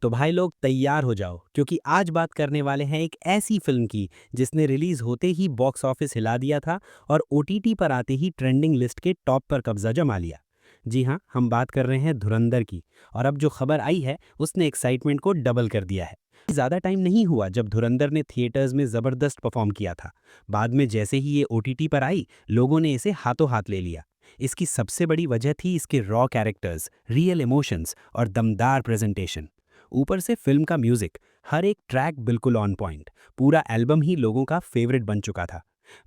तो भाई लोग तैयार हो जाओ क्योंकि आज बात करने वाले हैं एक ऐसी फिल्म की जिसने रिलीज होते ही बॉक्स ऑफिस हिला दिया था और ओटीटी पर आते ही ट्रेंडिंग लिस्ट के टॉप पर कब्जा जमा लिया। जी हाँ, हम बात कर रहे हैं धुरंधर की। और अब जो खबर आई है उसने एक्साइटमेंट को डबल कर दिया है। ज़्यादा टाइम नहीं हुआ जब धुरंधर ने थिएटर्स में ज़बरदस्त परफॉर्म किया था। बाद में जैसे ही ये ओटीटी पर आई, लोगों ने इसे हाथों हाथ ले लिया। इसकी सबसे बड़ी वजह थी इसके रॉ कैरेक्टर्स, रियल इमोशंस और दमदार प्रेजेंटेशन। ऊपर से फिल्म का म्यूजिक, हर एक ट्रैक बिल्कुल ऑन पॉइंट। पूरा एल्बम ही लोगों का फेवरेट बन चुका था।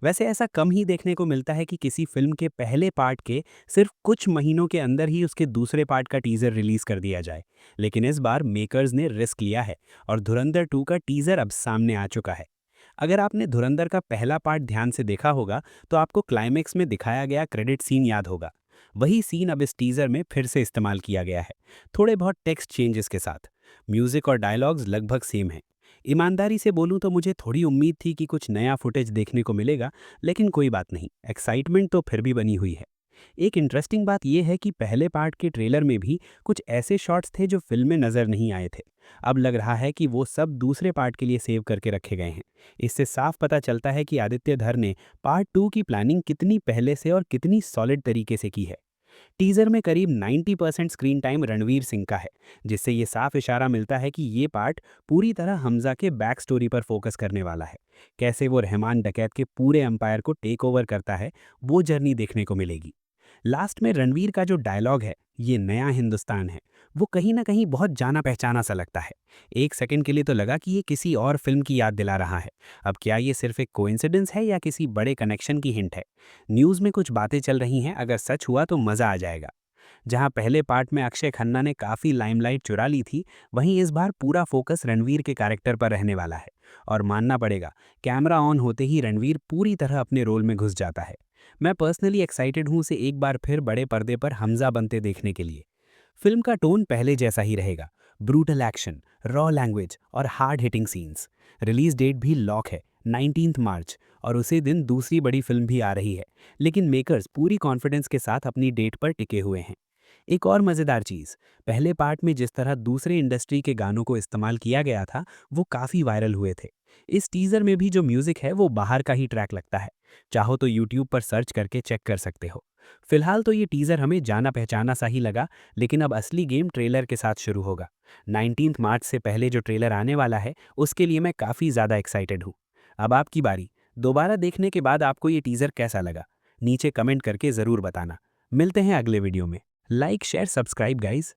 वैसे ऐसा कम ही देखने को मिलता है कि किसी फिल्म के पहले पार्ट के सिर्फ कुछ महीनों के अंदर ही उसके दूसरे पार्ट का टीजर रिलीज कर दिया जाए। लेकिन इस बार मेकर्स ने रिस्क लिया है और धुरंधर 2 का टीजर अब सामने आ चुका है। अगर आपने धुरंधर का पहला पार्ट ध्यान से देखा होगा तो आपको क्लाइमेक्स में दिखाया गया क्रेडिट सीन याद होगा। वही सीन अब इस टीजर में फिर से इस्तेमाल किया गया है, थोड़े बहुत टेक्स्ट चेंजेस के साथ। म्यूजिक और डायलॉग्स लगभग सेम हैं। ईमानदारी से बोलूं तो मुझे थोड़ी उम्मीद थी कि कुछ नया फुटेज देखने को मिलेगा, लेकिन कोई बात नहीं, एक्साइटमेंट तो फिर भी बनी हुई है। एक इंटरेस्टिंग बात यह है कि पहले पार्ट के ट्रेलर में भी कुछ ऐसे शॉट्स थे जो फिल्म में नजर नहीं आए थे। अब लग रहा है कि वो सब दूसरे पार्ट के लिए सेव करके रखे गए हैं। इससे साफ पता चलता है कि आदित्य धर ने पार्ट 2 की प्लानिंग कितनी पहले से और कितनी सॉलिड तरीके से की है। टीजर में करीब 90% स्क्रीन टाइम रणवीर सिंह का है, जिससे ये साफ इशारा मिलता है कि ये पार्ट पूरी तरह हमजा के बैक स्टोरी पर फोकस करने वाला है। कैसे वो रहमान डकैत के पूरे एम्पायर को टेक ओवर करता है, वो जर्नी देखने को मिलेगी। लास्ट में रणवीर का जो डायलॉग है, ये नया हिंदुस्तान है, वो कहीं ना कहीं बहुत जाना पहचाना सा लगता है। एक सेकंड के लिए तो लगा कि ये किसी और फिल्म की याद दिला रहा है। अब क्या ये सिर्फ एक कोइंसिडेंस है या किसी बड़े कनेक्शन की हिंट है? न्यूज़ में कुछ बातें चल रही हैं, अगर सच हुआ तो मज़ा आ जाएगा। जहां पहले पार्ट में अक्षय खन्ना ने काफ़ी लाइमलाइट चुरा ली थी, वहीं इस बार पूरा फोकस रणवीर के कैरेक्टर पर रहने वाला है। और मानना पड़ेगा, कैमरा ऑन होते ही रणवीर पूरी तरह अपने रोल में घुस जाता है। मैं पर्सनली एक्साइटेड हूं उसे एक बार फिर बड़े पर्दे पर हमजा बनते देखने के लिए। फिल्म का टोन पहले जैसा ही रहेगा, ब्रूटल एक्शन, रॉ लैंग्वेज और hard hitting scenes. Release date भी लॉक है, 19 मार्च, और उसी दिन दूसरी बड़ी फिल्म भी आ रही है। लेकिन मेकर्स पूरी कॉन्फिडेंस के साथ अपनी डेट पर टिके हुए हैं। एक और मज़ेदार चीज़, पहले पार्ट में जिस तरह दूसरे इंडस्ट्री के गानों को इस्तेमाल किया गया था, वो काफ़ी वायरल हुए थे। इस टीज़र में भी जो म्यूज़िक है वो बाहर का ही ट्रैक लगता है। चाहो तो यूट्यूब पर सर्च करके चेक कर सकते हो। फिलहाल तो ये टीज़र हमें जाना पहचाना सा ही लगा, लेकिन अब असली गेम ट्रेलर के साथ शुरू होगा। 19 मार्च से पहले जो ट्रेलर आने वाला है, उसके लिए मैं काफ़ी ज़्यादा एक्साइटेड हूँ। अब आपकी बारी। दोबारा देखने के बाद आपको ये टीज़र कैसा लगा? नीचे कमेंट करके ज़रूर बताना। मिलते हैं अगले वीडियो में। Like share subscribe guys.